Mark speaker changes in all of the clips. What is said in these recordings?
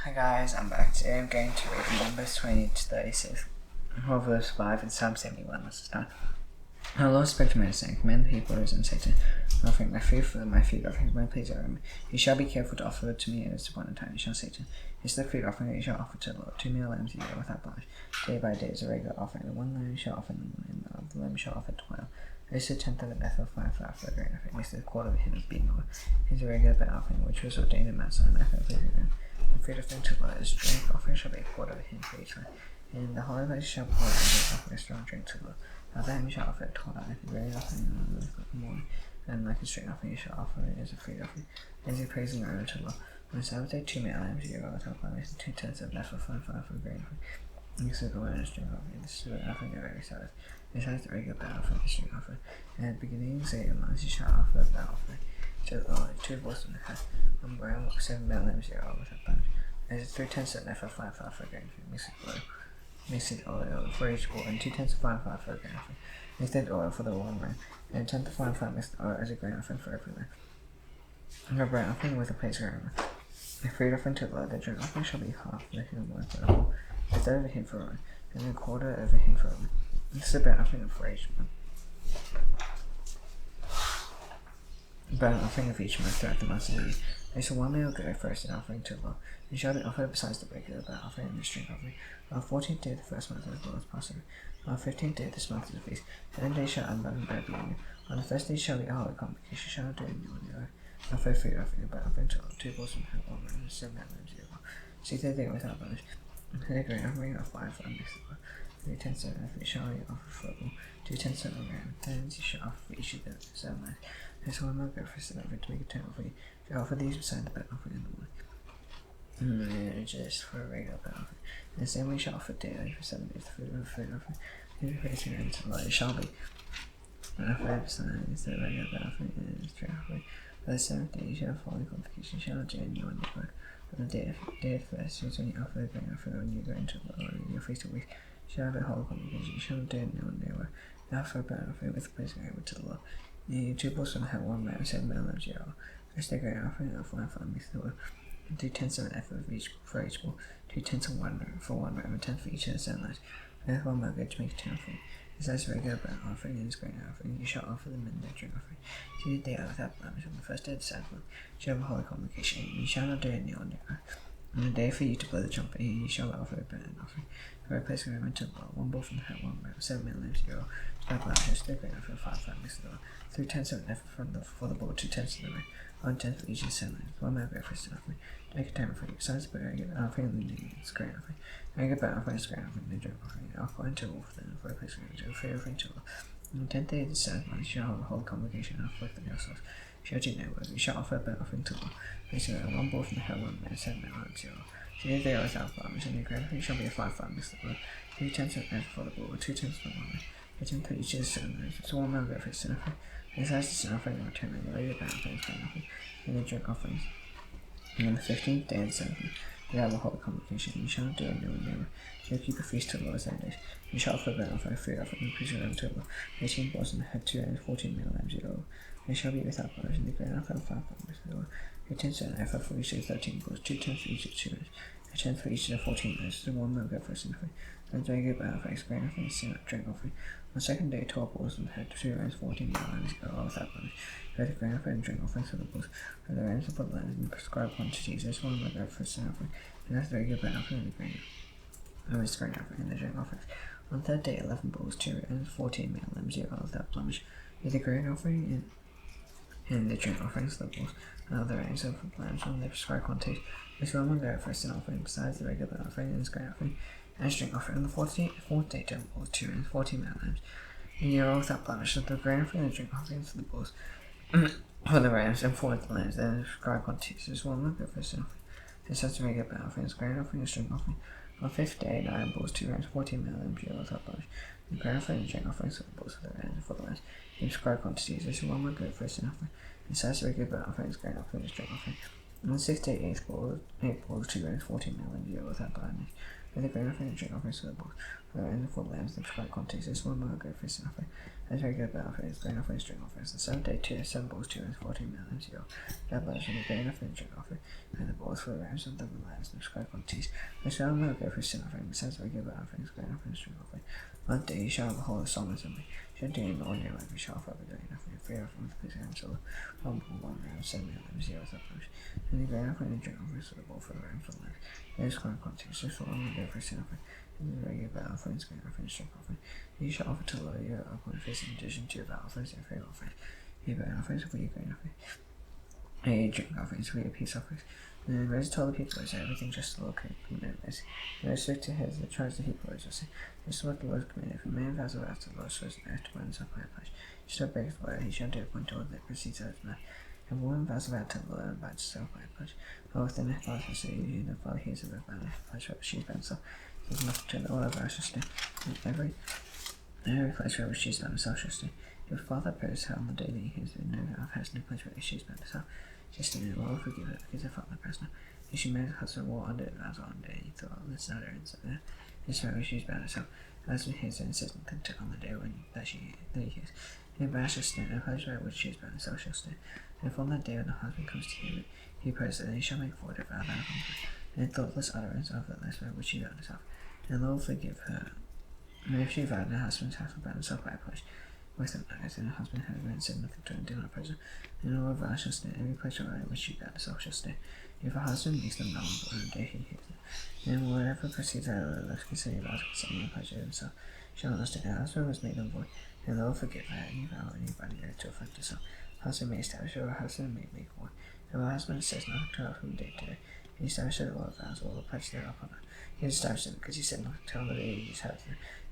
Speaker 1: Hi guys, I'm back. Today I'm going to read Numbers 20 to 36, Proverbs 5, and Psalm 71. Let's start. The Lord spoke to Moses, saying, Command the people and Satan, offering my food for my food offerings, my pleasure over me. You shall be careful to offer it to me at its appointed time. You shall say to him, It's the food offering that you shall offer to the Lord, 2 male lambs a year without blemish. Day by day is a regular offering. The one lamb you shall offer in the morning, and the lamb shall offer 12. This is a tenth of an ephah of fine flour for the grain offering. This is a quarter of a hin of beaten oil. Here's a regular burnt offering, which was ordained in Mount Sinai for the pleasure of the food offering to the Lord is drink offering shall be a quarter of a hin for each one. In the holy place shall pour out and offer a strong drink to the Lord. After him you shall offer a tithe, a grain offering in the morning, and like a straight offering you shall offer it as a food offering, as a praising aroma to the Lord. On the Sabbath day 2 male lambs a year without blemish, 2 tenths of an ephah of fine flour for a grain offering. This is the word and string offering. This is the offering of every Sabbath. This has the regular burnt offering, the string offering. And at the beginning of the month you shall offer a burnt offering to the Lord, 2 bulls and a half, 1 ram, 7 male lambs a year without blemish. There is 3 tenths of an ephah of fine flour for a grain offering. Mixed oil for each bull, and 2 tenths of fine flour for a grain offering. Mixed oil for the one ram, and a tenth of fine flour mixed oil as a grain offering for every lamb. And a burnt offering with a place aroma. The food offering to the Lord, the drink offering shall be half the hin of wine for a bull, a third of a hin for a ram, and a quarter of a hin for a lamb. This is a burnt offering for each month. Burnt offering of each month throughout the months of the year. There shall 1 male goat first an offering to the Lord, and shall be offered besides the regular burnt offering and the string offering. On the 14th day of the first month of the Lord's Passover. On the 15th day of this month is the feast. 7 days shall unleavened bread be on you. On the first day shall be a holy convocation. Shall do it on your offer food offering, a burnt offering to the Lord, 2 bulls and a half, 1 ram, and 7 male lambs a year. 6th day without blemish. And a grain offering of 5 flour mixed with 3 tenths of an ephah shall you offer for a bull, 2 tenths of a ram, 10 you shall offer for each of the 7 lambs. This 1 male goat for sin offering to make atonement for you. You offer these beside the burnt offering in the morning. And just for a regular burnt offering. In the same way you shall offer daily for 7 days the food of a food offering. If you face your end to the Lord, it shall be offered besides the regular burnt offering and the straight offering. For the 7th day you shall have holy convocation. You shall not do any on your work. On the day of first is when you offer the grain offering, when you go into the Lord in your feast of weeks. You shall have a holy convocation. You shall not do any on your work. You offer a burnt offering with a place aroma to the Lord. You 2 bulls and a half, 1 ram, 7 male lambs a year. First day grain offering of 1 flour mixed with oil. 2 tenths of an ephah for each bull, 2 tenths of 1 ram for 1 ram, a tenth for each of the 7 lambs. With 1 male goat to make atonement for you. Besides the regular burnt offering and his grain offering, you shall offer them in their drink offering. 2 days without blemish. On the first day of the 7th month, you shall have a holy convocation. You shall not do any on your work. On the day for you to blow the trumpet, you shall offer a burnt offering. For a place aroma to the Lord, 1 bull from the herd, 1 ram, 7 male lambs a year. Without blemish, the grain offering, 5 flour mixed with oil. 3 tenths of an ephah for the bull, 2 tenths of the ram, 1 tenth for each of the 7 lambs. 1 male goat for sin offering. Make atonement for you. Besides the regular offering and the grain offering. Regular burnt offering is grain offering, the drink offering. According to all for them, for a place aroma to a food offering to the Lord. On the 10th day of the 7th month, you shall have a whole convocation and afflict them yourselves. You shall do no work. You shall offer a burnt offering to the Lord. Place 1 bull from the herd, 1 ram, 7 male lambs a year. 2 days without blemish, and the grain offering shall be a 5 flour mixed with oil. 3 tenths of an ephah for the bull, 2 tenths for the 1 ram, a tenth for each of the 7 lambs. It's 1 male goat for sin offering. Besides the sin offering and atonement, the regular burnt offering, grain offering, and the drink offerings. And on the 15th day of the 7th month, you have a holy convocation. You shall not do any new neighbor. You shall keep a feast to the Lord 7 days. You shall offer a burnt offering, food offering, and preach them to the Lord. 18 bulls and head 2 and 14 male lambs a year. They shall be without blemish, and the grain offering 5 flour mixed with oil. 3 tenths of an ephah for each of the 13 bulls, 2 tenths for each of the 2 rams, a tenth for each of the 14 lambs. The 1 male goat for a sin offering. And the regular burnt offering, grain offering, and drink offering. On the 2nd day 12 bulls and head 2 rams, 14 male lambs a year without blemish. For the grain offering and drink offerings for the bulls. For the rams and for the lambs in prescribed quantities, there's 1 male goat for a sin offering. And that's the regular burnt offering and the grain offering and the drink offerings. On the 3rd day 11 bulls, 2 rams, 14 male lambs a year without blemish. With the grain offering and the drink offerings for the bulls. And other rams and for the lambs on the prescribed quantities. There's 1 male goat for a sin offering besides the regular burnt offering and his grain offering. And drink offering. On the 4th day 10 bulls, 2 rams, 14 male lambs a year without blemish. So the grain offering and the drink offerings for the bulls. For the rams and for the lambs, then prescribed quantities. There's 1 male goat for a sin offering. This has to regular burnt offering, grain offering, and drink offering. On the 5th day, 9 bulls, 2 rams, 14 male lambs a year without blemish. The grain offering and drink offerings for the bulls, for the rams, and for the lambs. In prescribed quantities, there's 1 male goat for a sin offering. This has to regular burnt offering, grain offering, and drink offering. On the 6th day, 8 bulls, 2 rams, 14 male lambs a year without blemish. With the grain offering and drink offerings for the bulls, for the rams, and for the lambs, in prescribed quantities, there's 1 male goat for a sin offering. That's very good battle phrase. Grain offering, string offers. The 7th day, 7 balls, 2 and 14 million zero. That blows from the grain offering, string offer. And the balls for the rams of the lands and square quantities. The shall not go for sin offering. Besides very good battle phrase. Grain offering, string offering. 1 day, you shall have a whole song assembly. Should do in the ordinary way, we shall forever grain offering. 3 offering with the grain solo. 1 ball, 1 ram, 7 million zero. And the grain offering, and string offers for the ball for the rams of the land. There's square quantities. So long go for sin offering. And the regular battle offering, grain offering, string offering. You shall offer to lower your opponent face in addition to your battle offerings and free offerings. Your battle offerings for your grain offering. A drink offerings for your peace offerings. And then Rose told the people is everything just to locate commitments. And Rose spoke to his that tries the people is just this is what the Lord commanded. If a man vows a vow to the Lord, so as an act to burn himself by a pledge, he shall break his word, he shall do a point toward that proceeds out of his mouth. If a woman vows a vow to the Lord and binds herself by a pledge, or within her father shall say, you the father hears of a vow, if a pledge she's bound herself, there's nothing to the order of our sister. Every place where she is bound herself shall stay. If a father prays her on the day that he hears no vow, has no place where she is bound herself, she stay no will forgive her because her father prays now. If she marries her husband war under the vows on the day, he thought, let's not her inside there. This where she is bound herself. As we hear and says nothing to on the day when that he hears. If a shall stay, no place where which she is bound herself shall stay. And if on that day when the husband comes to hear it, he prays that he shall make forward a vow that and thoughtless utterance of that last word which she bound herself. And the Lord forgive her. And if she vowed her husband's house bound herself by a pledge, with an oath, and her husband had and said nothing to her, do not praise her. And the Lord vow shall stay, every place where which she bound herself shall stay. If her husband makes them known on the day he hears it, and whatever proceeds out of the considered vows concerning the pleasure of himself shall not stay. Her husband was made on void, and the Lord forgive her any vow anybody there to afflict herself. Husband may establish, or her husband may make void. If her husband says nothing to her from day to day, he established the Lord vows all the pledge thereof on her. He has established it because he said nothing to her the day he is held.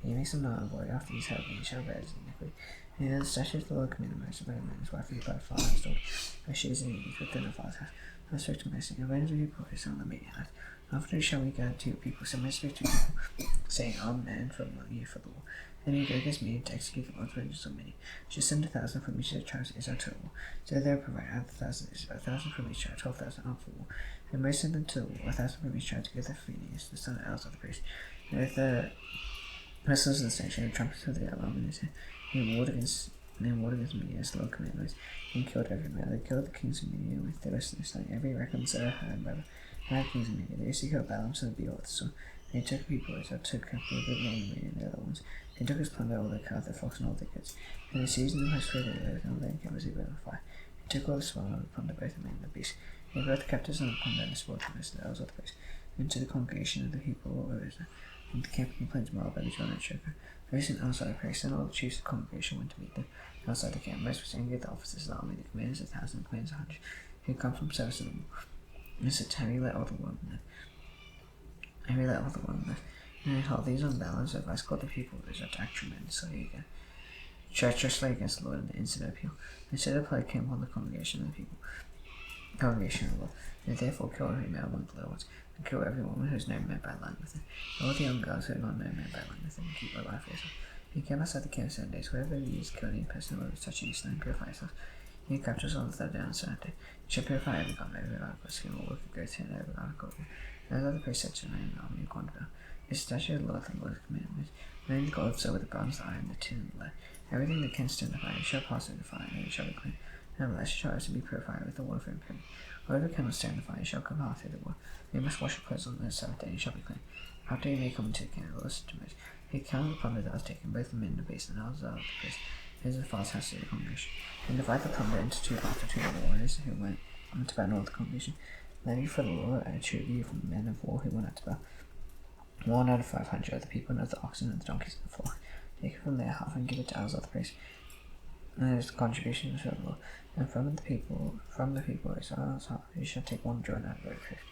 Speaker 1: And he makes them known on void after he is held, and he shall bear his iniquity. And the statutes the Lord commanded Moses by man his wife by father and daughter, where she is in need within her father's house. I spoke to Moses, and when the people is on the meeting house, after shall we gather two people, so Moses spoke to people, saying, Amen from among you for the war. Then he go against me to execute the Lord's vengeance on many. She sent 1,000 from each of the tribes of Israel to the war. So they provided 1,000 Israel, 1,000 from each tribe, 12,000 armed for war. And Moses sent them to the war, 1,000 from each tribe to give the Phoenicians, the son of Elazar the priest. And with the wrestlers of the station and trumpets of the alarm in his hand, he warred against Midian as the Lord commanded Moses, and killed every man. They killed the kings of Midian with the rest of their slain. Every reconciler had by the kings of Midian. They used to kill Balaam son of Beor with the sword. They took people Israel, took captive the good name of Midian and the other ones. They took his plunder, all their cow, their flocks, and all their goods. And they seized them as freely as and then came as he burned fire. They took all the spoil and the plunder, both the men and the beast. They brought the captives and the plunder and the spoil to Moses, the other place, and to the congregation of the people of Israel. And the camp complained tomorrow by the Jordan and Sugar. Moses and outside the priest and all the chiefs of the congregation went to meet them. Outside the camp, Moses was angry at the officers of the army, the commanders of 1,000, the commanders of 100, who had come from service to them. And said, have you let all the women live? Have you let all the women live? And they held these on balance of advice called the people of Israel to act tremendously again. Treacherously against the Lord in the instant appeal. Instead of plague came upon the congregation of the people. Congregation of the Lord. They therefore killed every male among the little ones, and killed every woman who has no man by lying with them. All the young girls who had not no man by lying with them, and keep their life for yourself. He came outside the camp 7 days. Whoever used killing any person who was touching his stone, purify yourself. He captures on the third day on the seventh day. You shall purify every garment, every article of skin, or work of goat's hair, and every article of wool. And as the priest said to the man in the army of Gondabel, this statute of the Lord and Lord's commandments, knowing the God of silver, the bronze, the iron, the tin, and the lead, everything that can stand the fire, shall pass through the fire, and it shall be clean. Nevertheless, it shall also be purified with the water for impurity. Whoever cannot stand the fire shall come out through the water. You must wash your clothes on the seventh day, and shall be clean. After you may come into the camp, listen to Moses. He counted the plunder that was taken, both the men and the beasts, and others of the priest. His and the father's house of the congregation. And divide the plunder into two parts between the warriors who went to battle with the congregation. Levy for the Lord and a tribute from the men of war who went out to battle. 1 out of 500 of the people and of the oxen and the donkeys and the flock. Take it from their half and give it to Elazar the priest. And it is the contribution to the Lord. And from the people Israel's half, you shall take 1 joint out of every 50.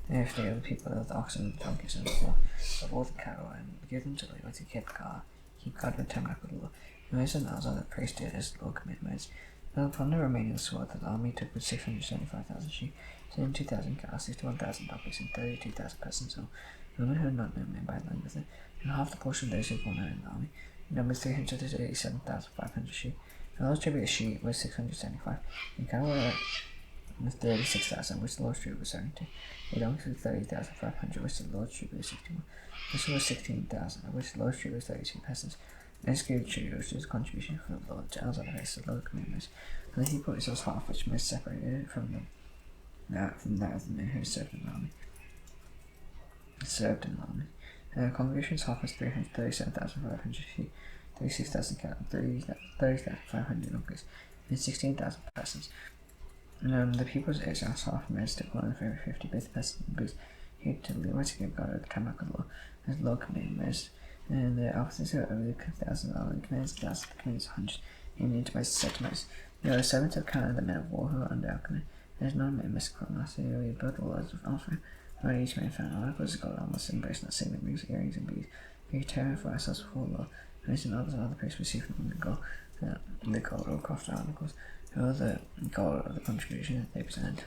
Speaker 1: And 50 of the people of the oxen and the donkeys and the flock, of all the cattle, and give them to the Lord to keep guard with tabernacle of the Lord. And Moses and Elazar the priest did as the Lord commanded Moses. And upon the remaining sword that the army took with 675,000 sheep, 72,000 cows, 61,000 donkeys, and 32,000 persons all. Women who had not known men by land with it, and half the portion of those who had gone out in the army, numbered 337,500 sheep. The Lord's tribute of sheep was 675, and cattle were 36,000, which the Lord's tribute was 72. The donkeys were 30,500, which the Lord's tribute was 61. This was 16,000, of which the Lord's tribute was 32 persons. This gave Jews his contribution from the Lord to other races of local members, and the Hebrew Israel's half which most separated it from that of the men who served in the army. The congregation's half was 337,500 feet, 36,000 cattle, 30,500 donkeys, and 16,000 persons. The people's Israel's half managed to call in favor 50 persons because he had to lead to give God the tabernacle law as law commandments, and the officers who over the 1,000 commands, 1,000 commands, 100, and the intermediate settlements. There were servants of Canaan, the men of war who were under our command. There is no man missing from us, so we built the laws of offering. Where each man found articles of gold, almost embraced not singlet rings, earrings, and beads. We terror for ourselves before the Lord. Most and others and other priests received from the gold or crafted articles. Who are the gold of the contribution that they presented to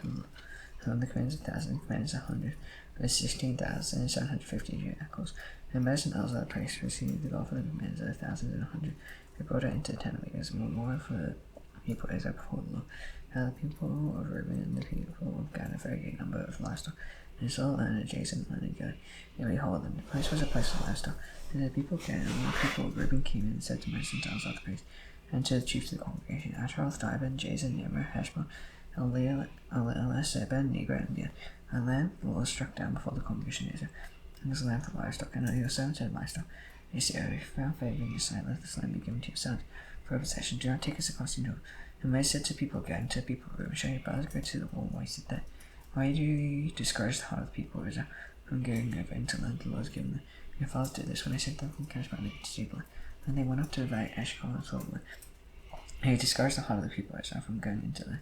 Speaker 1: the commands 1,000, commands 100, with 16,750 shekels. And most and others other priests received the gold for the commands of 1,000 and 100. They brought it into the tent of meetings, and more for the people Israel before the Lord. The people of Reuben and the people of Gad, a very great number of livestock. And Saul and Jason and Gad, and behold, the place was a place of livestock. And the people of Gad and the people of Reuben came in and said to Moses and to the priests, and to the chiefs of the congregation, Asheroth, Diban, Jason, Nimrah, Heshbon, Eliah, Seba, Negro, and Gilead. And then the Lord struck down before the congregation of Israel. And this land for livestock, and your servants had livestock. You see, if you found favor in your sight, let this land be given to your sons for a possession. Do not take us across the Jordan. And Moses said to people of Gad and to the people of Reuben, shall your brothers go to the war while you sit there? Why do you discourage the heart of the people of Israel from going over into the land the Lord has given them? Your fathers did this when they sent them from Kadesh Barnea to Sheba, and they went up to the valley Eshcol and told them. He discouraged the heart of the people of Israel from going into the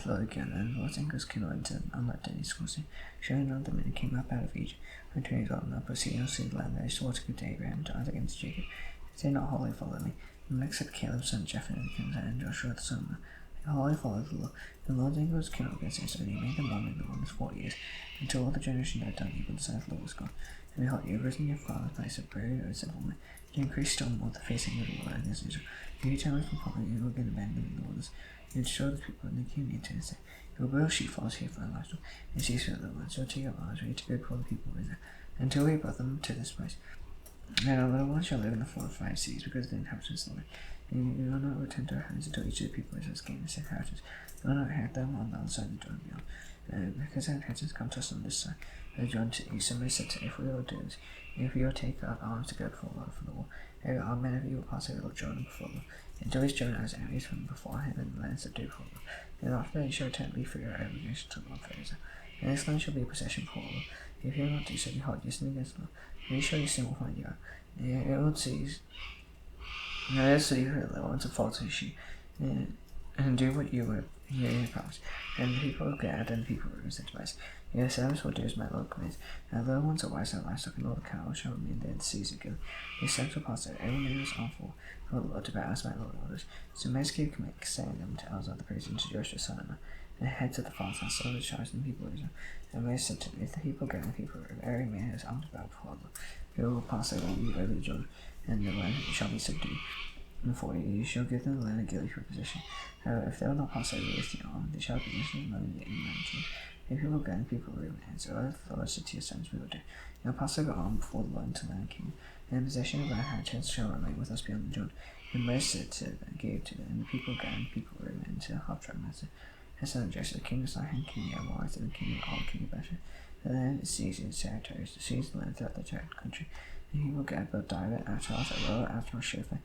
Speaker 1: Lord again, and the Lord's anger was kindled into them, unlike any scorching. Surely none of the men came up out of Egypt from 20 years old and up, proceeding to see the land that I swore to give to Abraham, to Isaac, and to Jacob. Say not wholly follow me, and except Caleb son of Jephunneh the Kenizzite, and Joshua the son of Nun. They wholly followed the Lord. The Lord's anger was kindled against Israel, and he made them wander in the wilderness 40 years, until all the generation died down, even the son of the Lord was gone. And behold, you have risen your father's place of prayer, O simple men, to increase still more the facing of the Lord against Israel. If you turn away from following, you will again abandon them in the wilderness. You will destroy the people, and they came near to and say, you will build sheepfolds here for our livestock, and cease for the Lord. So take your arms ready to go before the people of Israel, until we brought them to this place. Then our little ones shall live in the 4 or 5 cities, because the inhabitants of the land. And you will not return to our hands until each of the people of Israel has gained this inheritance. You will not inherit them on the other side of the Jordan beyond. Because our inheritance come to us on this side. John to east, somebody said to, if we will do this, if we will take our arms to go before the Lord for the war, every armed man of you will pass over the Jordan before the Lord, until he's driven out his enemies from before him, and the land subdued before the Lord. And after that you shall return to be for your obligation to the Lord for Israel. And this land shall be a possession for the Lord. If you will not do so, behold, you sin against the Lord. And you shall your sin will find you out. And it will seize. And it will see you for a little, and to fall to his sheep. And do what you would hear your promise. And the people of Gad and the people of Reuben said to Moses, your servants will do as my Lord commands. And the little ones are wise and livestock, and all the cattle shall remain there in the seas again. Your servants will pass over. Every man is armed for the Lord to battle as my Lord orders. So Moses gave command, saying them to Eleazar the priest, and to Joshua son of Nun, and the heads of the fathers and sons of the tribes and the people of Israel. And Moses said to them, if the people of Gad and the people of Reuben, every man is armed to battle before the Lord, who will pass over you over the Jordan, and the land shall be subdued. And for you shall give them the land of Gilead for possession. However, if they will not pass over with the arm, they shall be innocent of the mountain. If people go and people Reuben, and so the Lord said to your sons, we will do. You will pass over arm before the Lord until the land king, and the possession of our inheritance shall remain with us beyond the Jordan. And Moses said to them, gave to them, and the people go and people Reuben, and to the half-tribe Manasseh, and son of Joseph, king of Sihon, king of Amorites, and the king of Og, king of Bashan. The land seized its territories, seized the land throughout the country. And people Gad built Divan, Ashtaroth, Aroah, Ashtaroth, Shapha,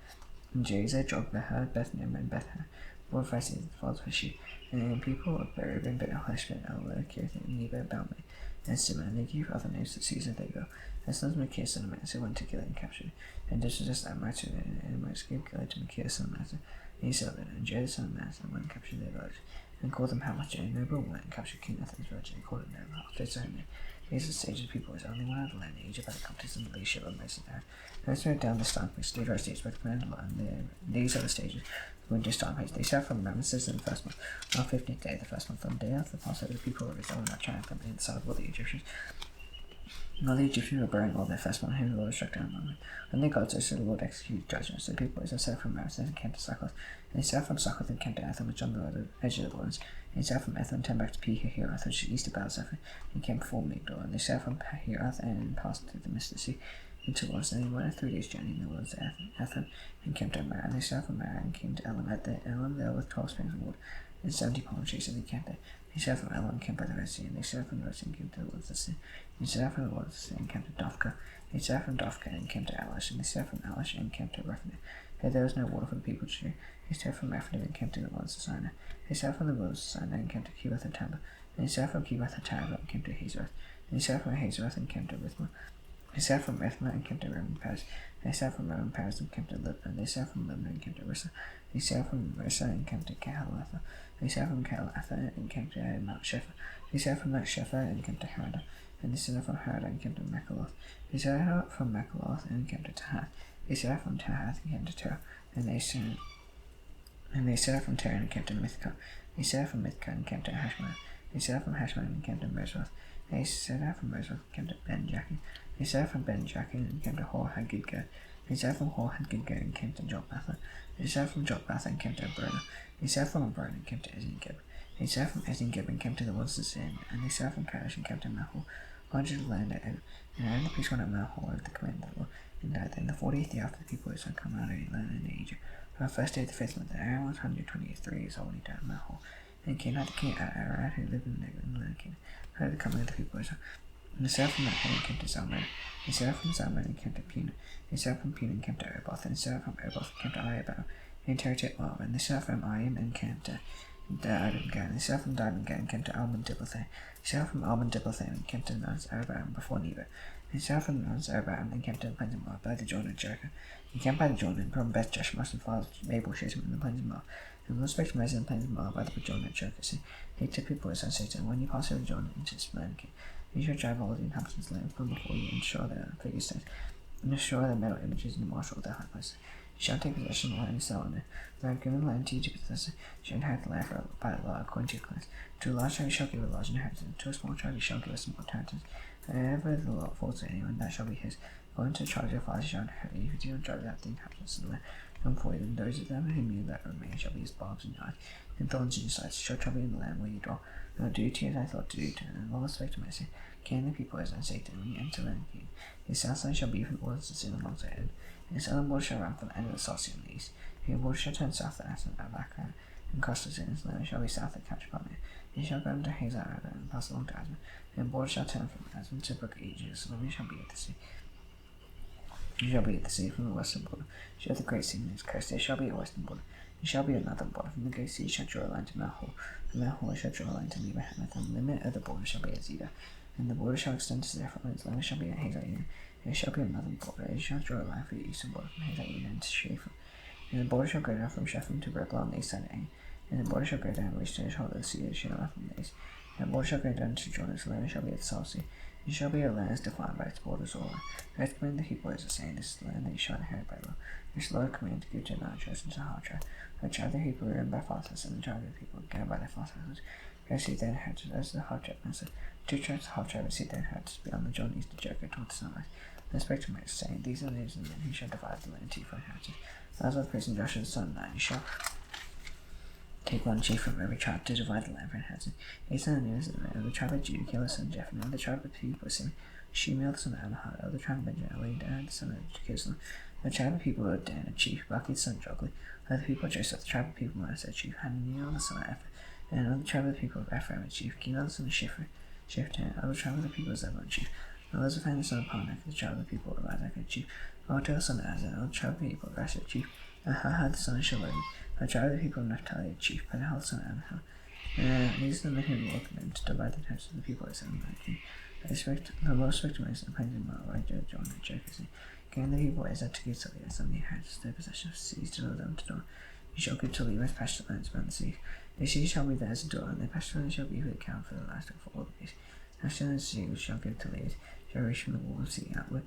Speaker 1: and Jazer, Jogbehah, Beth Nimrah, and Beth-Har, 4 or 5 cities, the fathers of sheep. And the people of Reuben, Heshbon, Elah, Kirith, Nebo, Balmeh, and Simon, and they gave other names to the cities that they go. And sons of Machir, son of Manasseh, went to Gilead and captured it. And this was just Amorites, and Amorites gave Gilead to Machir, son of Manasseh, and he settled it. And Jair, son of Manasseh, went and captured their village, and called them Hamath. And Nebo went and captured King Ethan's village, and called it Nebo. After his own name. These are the stages of people is only one out of the land in Egypt by the companies and the leadership of Moses and Aaron. Those who are down the starting place, lead our stages by the command of the Lord, and these are the stages. When just starting place, they set from Ramesses in the first month. On the 15th day of the first month, on the day after the Passover, the people of Israel were not triumphant in the sight of all the Egyptians. All the Egyptians were burning all their firstborn, whom the Lord struck down among them. When they got to, so the Lord executed judgment. So the people of Israel set from Ramesses and came to Succoth. And they set from Succoth and came to Etham, which on the edge of the wilderness. And they set from Etham and turned back to Pi-hahiroth, which is east of Baal-zephon, and came before Migdol. And they set from Pi-hahiroth and passed through the midst of the sea, into the woods. And he went 3 days' journey in the woods of Ephraim, and came to Mara. And they started from Mara and came to Elam. At the Elam there were 12 springs of water, and 70 palm trees, and they camped there. They started from Elam and camped by the Red Sea, and they started from the Red Sea and came to the woods of the sea. They started from the woods of the sea and camped to Dophka. They started from Dophka and came to Alish, and they started from Alish and camped to Rephidim. There was no water for the people to drink. They started from Rephidim and camped to the woods of Sinai. They started from the woods of Sinai and came to Kibbutz and Tabor. And they started from Kibbutz and Tabor and came to Hazoreth. And they started from Hazoreth and came to Rithmah. They started from Rithmah and came to Rimmon Pass. They started from Rimmon Pass and came to Libnah. They started from Libnah and came to Rissa. They started from Rissa and came to Kehelatha. They started from Kehelatha and came to Mount Shepha. They started from Mount Shepha and came to Harada. And they started from Harada and came to Mechaloth. They started from Mechaloth and came to Tahath. They started from Tahath and came to Terah. And they started from Terah and came to Mithka. They started from Mithka and came to Hashmon. They started from Hashmon and came to Mizroth. They started from Mizroth and came to Ben Jachin. They started from Ben Jachin and came to Hor Hagidgad. They started from Hor Hagidgad and came to Jotbatha. They started from Jotbatha and came to Abrona. They started from Abrona and came to Ezingib. They started from Ezingib and came to the woods of Zin. And they started from Kadesh and came to Mahol, larger the land at Ed. And Aaron the priest went at Mahol at the command of the Lord, and died there. In the 40th year after the people had come out of the land in Egypt, on the first day of the 5th month, Aaron was 123 years old when he died at Mahol. And Kenai the king at Arad, who lived in the land of Canaan, heard the coming of the people of Israel. And they started from Mahol and came to Zalman. They started from Zalman and came to Puna. They started from Puna and came to Oboth. And they started from Oboth and came to Iabal, and territory Moab. And they started from Iam and came to Dardan. And they started from Dardan and came to Alban Diblatham. They started from Alban Diblatham and came to Mount Arabam before Nebo. They started from Mount Arabam and came to the plains of Moab by the Jordan of Jericho. He camped by the Jordan from Beth Jeshimoth and followed Mabel Shishim in the plains of Moab. And with respect to Moses in the plains of Moab by the Jordan of Jericho, he took people as I say to them, when you pass over Jordan into this land, you shall drive all the inhabitants of the land from before you, and destroy their figure stones, and destroy their metal images, and marshal their high places. You shall take possession of the land and settle in it. For I have given the land to you to possess it. You shall inherit the land by law according to your class. To a large tribe you shall give a large inheritance, to a small tribe you shall give a small inheritance. And whenever the law falls to anyone, that shall be his. According to the tribe of your fathers shall inherit you. If you don't drive out the inhabitants of the land, come for you, and those of them whom you let remain shall be as barbs and knives, and thorns in your sides. Shall trouble you in the land where you dwell. And will do to you as I thought to do to them. And all respect to mercy. Can the people as I say to them, when you enter the land king. His south side shall be from the waters of sin alongside it. And his southern border shall run from the end of the South Sea on the east. His border shall turn south to Aslan and Bakran, and cross the sin. His land shall be south of Catchpot. He shall go into Hazar and pass along to Asman. And the border shall turn from Asman to Brook Aegis, and we shall be at the sea. You shall be at the sea from the western border. Shall the great sea in its coast, there shall be a western border. There shall be another border. From the great sea shall draw a line to Mahol. From Mahol shall draw a line to Lebanon. And the limit of the border shall be at Zidah. And the border shall extend to Zephyr, and its limit shall be at Hazar. There shall be another border. It shall draw a line for the eastern border from Hazar to Shaphan. And the border shall go down from Shaphan to Riblah on the east side of Ain. And the border shall go down and reach to the shoulder of the sea of Shinar from the east. And the border shall go down to Jordan's limit shall be at the South Sea. It shall be a land as defined by its borders all. I have commanded the people as a saying, this is the land that you shall inherit by law. This Lord commanded to give to another chosen to our tribe. The tribe of the people were by fathers, and the tribe of the people gathered by their fathers. They received their inheritance as the half tribe answered. 2 tribes of the half tribe received their inheritance beyond the Jordan east of Jericho toward the sunrise. And the spectrum is saying, these are the names of the men who shall divide the land to you for inheritance. As of the person Joshua the son of Nun, you shall take one chief from every tribe to divide the land for inheritance. These are the names of the men of the tribe of Judah, Caleb the son of Jephunneh, of the tribe of the people of Simeon, Shemuel the son of Amahad, of the tribe of Benjamin, Eliab the son of Kislev, the tribe of people of Dan, a chief, Bucky the son of Jogli, of the people of Joseph, the tribe of people of Manasseh, chief, Hananiel the son of Ephraim, and of the tribe of the people of Ephraim, a chief, Gino the son of Shiptan, of the tribe of the people of Zebulun, chief, Elizaphan the son of Parnak, the tribe of the people of Razak, a chief, Otel the son of Azan, of the tribe of the people of Asher, chief, and Hahad the son of Shalom, the tribe of the people of Naphtali, a chief, Pedahel the son of Amahel. These are the men who were commanded to divide the inheritance of the people of Israel. The Lord spoke to Moses and appointed him by John and Jacob, Gain the people as to give to Leah some of the inheritance of their possession of cities to know them to door. You shall give to Leah as pasture lands around the sea. Their cities shall be theirs to door, and their pasture lands shall be for the count for the last for all the days. Pasture lands sea which shall give to Leah shall reach from the wall of the sea outward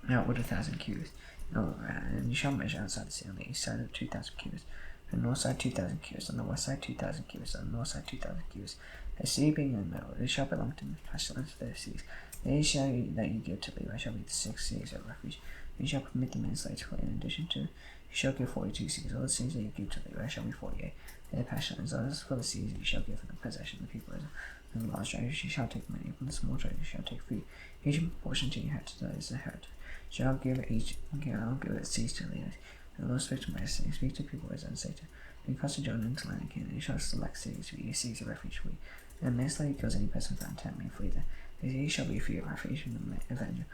Speaker 1: 1,000 cubits. And you shall measure outside the sea on the east side of 2,000 cubits, on the north side 2,000 cubits, on the west side 2,000 cubits, on the north side 2,000 cubits. The sea being in the middle, it shall belong to the pasture lands of their seas. They shall that you give to Levi shall be the 6 seas of refuge. You shall permit the men slaves to play in addition to. You shall give 42 seas. All the seas that you give to Levi shall be 48. Their pasture lands, as for the seas you shall give for the possession of the people of Israel. From the large treasures you shall take many, from the small treasures you shall take 3. Each in proportion to your heritage that is the heritage. Shall give each I'll give it cease to leaders. The Lord speaks to mercy, speak to people as unsated. Because of John into land again, he shall select cities to be seas of refuge for you. And manslaughter kills any person without intent may flee there. He shall be free of refuge from the avenger.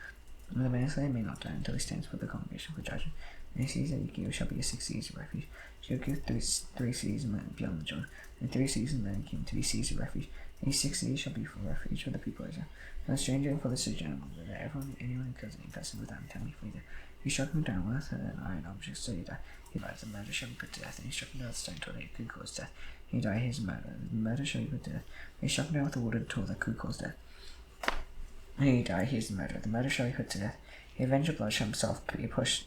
Speaker 1: And the manslayer may not die until he stands with the congregation for judgment. And he sees that you give shall be 6 seas of refuge. She will give three seas and land beyond the Jordan, and 3 seas and land came to be seas of refuge. These 6 seas shall be for refuge for the people of Israel. For the stranger and for the sojourner, that anyone who kills any person without intent may flee there. He struck him down with an iron object, so he died. He died. The murder shall be put to death, and he struck him down with a stone till he could cause death. He died his murder. The murder shall be put to death. He struck him down with a wooden tool that could cause death. He died his murder. The murder shall be put to death. The avenger blood shall himself be put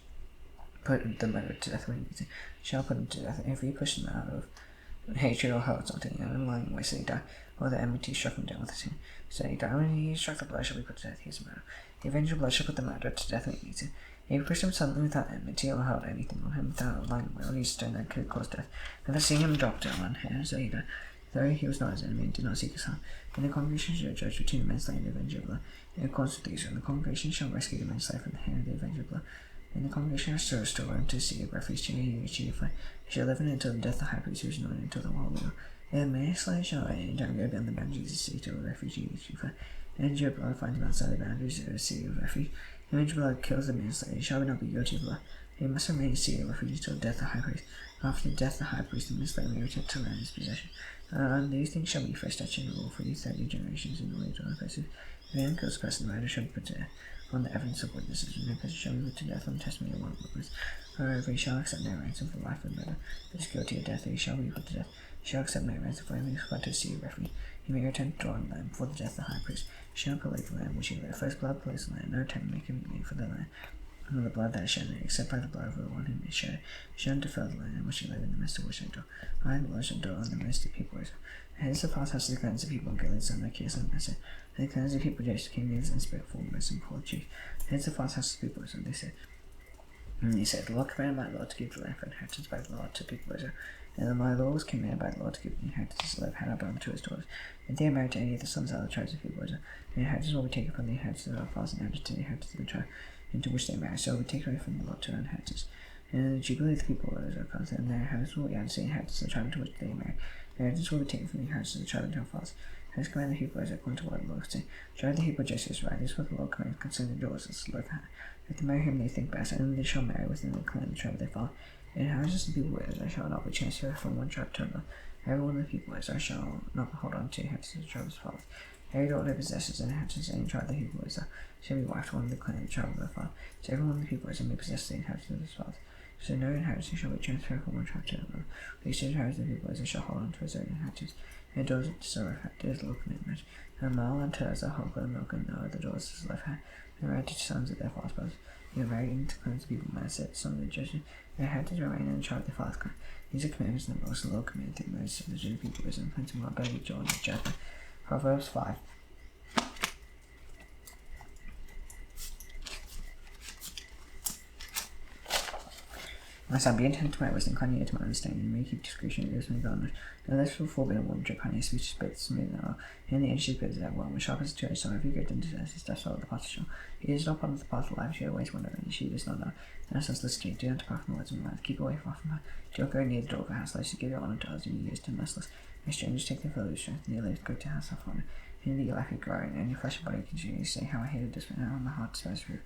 Speaker 1: the murderer to death when he shall put him to death. If he pushed him out of hatred or hurt something, in a lying way, so he died. Or the enmity struck him down with his hand, so he died. When he struck the blood shall be put to death, he is murder. The avenger blood shall put the murderer to death when he meets him. If he pushed him suddenly without enmity or held anything on him without lying way, or used a stone that could cause death, never seeing him drop down on him, so he died. Though he was not his enemy and did not seek his harm. And the congregation shall judge between the manslayer and the avenger of blood. In accordance with these, and the congregation shall rescue the manslayer from the hand of the avenger of blood. And the congregation shall restore him to sea of refuge to he achieve flight. He shall live in it until the death of the high priest who is known until the world will. And the manslayer shall anytime go beyond the boundaries of the sea to a refuge he achieve flight. And your blood finds him outside the boundaries of the sea of refuge. The avenger of blood kills the manslayer, he shall not be guilty of blood. He must remain a sea of refuge until the death of the high priest. After the death of the high priest, the manslayer may return to land his possession. And these things shall be for statute and rule for you 30 generations in the way to oppressive. If anyone kills a person, the murder shall be put to death on the evidence of witnesses, and the person shall be put to death on the testimony of one witness. However, he shall accept no ransom for life and murder. If he is guilty of death, he shall be put to death. He shall accept no ransom for him who is fled to the sea of refuge. He may return to Jordan land before the death of the high priest. He shall not pollute the land which he led. First blood pollutes the land, no attempt may be made for the land. And the blood that is shed, except by the blood of the one who may shed it, shall not defile the land in which he lived in the midst of which I dwell. I am the Lord shall dwell in the midst of the people of Israel. The heads of false houses cleanse the people and Gilead, son of Kias and Manasseh. They cleanse the people, Jason, King David, and Spirit, full mercy, and full of chief. The heads of false houses of people, so they said, the Lord commanded my Lord to give the land for inheritance by the Lord to people of Israel. And then my Lord was commanded by the Lord to give the inheritance to live hand bound to his daughters. If they are married to any of the sons of the tribes of people of Israel, the inheritance will be taken from the inheritance of our fathers and added to the inheritance of the tribe into which they marry, so it will be taken away from the Lord to their inheritance. And the jubilee of the people of Israel comes, and their inheritance will be added to the inheritance of the tribe into which they marry. The inheritance will be taken from the inheritance of the tribe into our fathers. Has commanded the Hebrew Israel according to what the Lord said. Drive the Hebrew justice right. This is what the Lord commands concerning the daughters of the if they marry whom they think best, and they shall marry within the clan of the tribe of their father. The inheritance of the people of Israel shall not be transferred from one tribe to another. Every one of the people of Israel shall not hold on to the inheritance of the tribe of his fathers. Every daughter that possesses an inheritance in any tribe of the people of Israel shall be wife to one of the clan of the tribe of their father. So every one of the people of Israel may possess the inheritance of his father. So no inheritance shall be transferred from one tribe to another. But each inheritance of the people of Israel shall hold on to his own inheritance. And the daughters of Zarephath did the Lord commitment. And Mal and Tirzah hold by the milk, and Noah the daughters of Zarephath, and married to sons of their father's brothers. They were married into clans of people of Manasseh, son of the judges. They had to remain in the tribe of their father's clan. These are commandments and the laws the Lord commanded through Moses of the Jewish people of Israel, and planted more by the Jordan of Japheth. Proverbs 5. My son, be intent to my wisdom, incline your ear to my understanding, and may keep discretion in wisdom and knowledge. No less will forbidden woman drip honey, speech spit smooth and all. And the edge bit is that one, which sharp as a two-edged sword. If you go into his steps follow the path of shore. He is not part of the path of life, she always wonder, and she does not know. And her sons listen to you, do not depart from the words of my mouth, keep away far from her. Do not go near the door of her house, lest you give your honor to others, and you use to merciless. May strangers take their fellow's strength, and your lips go to house of honor. And the life is growing, and your flesh and body continue to say, how I hated this man, how my heart despises truth.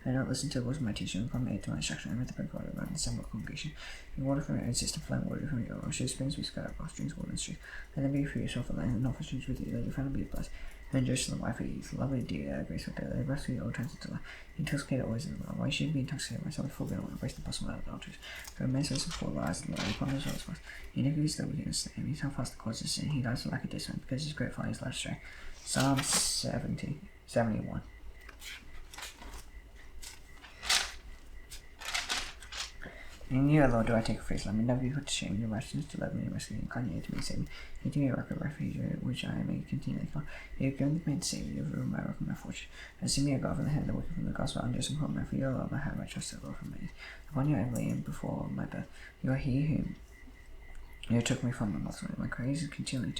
Speaker 1: I do not listen to the voice of my teacher, and from me to my instruction, I met the break water around the assembly congregation. And water from your own system, flowing water from your own. Should springs be scattered across streams, water and streams. Let them be for yourself a land, and not for streams with you. Let your family be blessed. And Jerusalem, wife of youth, lovely dear, graceful day, let rest your old transit to life. Intoxicated always in the world. Why should you be intoxicated myself before God, embrace the possible adulteries? For a man's before the eyes of the Lord, upon his words was. He never that we can stand. He's how fast the cause of sin. He dies for lack of discipline, because his great folly is left strength. Psalm 71. In you, Lord, do I take a phrase, let me never be put to shame, your righteousness to love me and rescue me, and kindly to me, save me. You give me a rock of refuge, which I may continually call. You have given the command to save me, you have ruined my rock and my fortune. And see me, O God, from the hand of the wicked, from the gospel, unjust and cruel man, for your love, I have my trust, O Lord, from my youth. Upon your emblem and before my birth, you are he whom you took me from the mouth. My praise is continually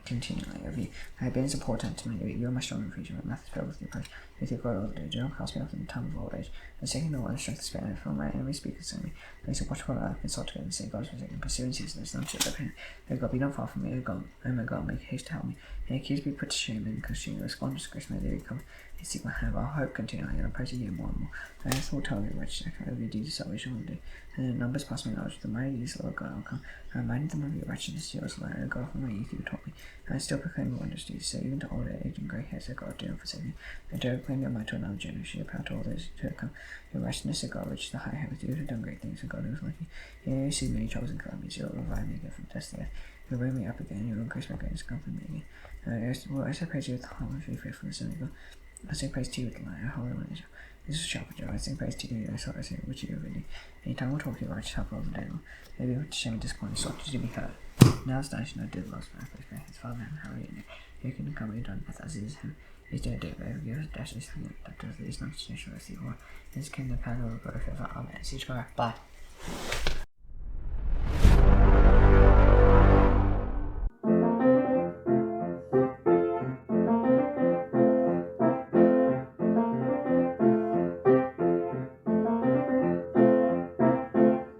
Speaker 1: continually of you. I have been important to many of you. You are my strong creature. My mouth is filled with your praise. With your God all the day. Do not cast me off in the time of old age. And second the Lord, strength of spirit, from my enemies speak concerning me. Place a watchful eye, consult together, and say, God is forsaken. Pursue and cease, there's none to their pain. O God, be not far from me. O my God, make haste to help me. May accuse me put to shame and consume. Respond disgrace, may they come. They seek my hand, I'll hope continually, and I praise you more and more. I have thought tell of your wretched neck, of your deeds of salvation one day. And the numbers past my knowledge, the mighty deeds of God, I'll come. I reminded them of your wretchedness, yours alone, O God, from my youth you taught me. And I still proclaim your wondrous deeds, so even to old age and grey hairs, O God, do not forsake me. I dare proclaim your might to another generation, your power to all those who have come. Your righteousness, O God, which is the high heavens, you have done great things, O God, who is like you. You see many troubles and calamities, you will revive me again from death to death. You will bring me up again, you will increase my greatness, comfort me again. Well, I say praise you with the heart of your faithfulness, O God. I sing praise to you with the light, holy one Israel. This is sharp joy. I sing praise to you, I saw I say which you have been. Any time we'll talk to you righteous help all the day long. Maybe to shame and disappointment, sought to be heard. Now astonishing I did lost my place, his father and Harry and you can come done death as it is him. His dead day, but give us dashes from that does these not to nation receive war. His kingdom power will go forever. Amen. See you tomorrow. Bye.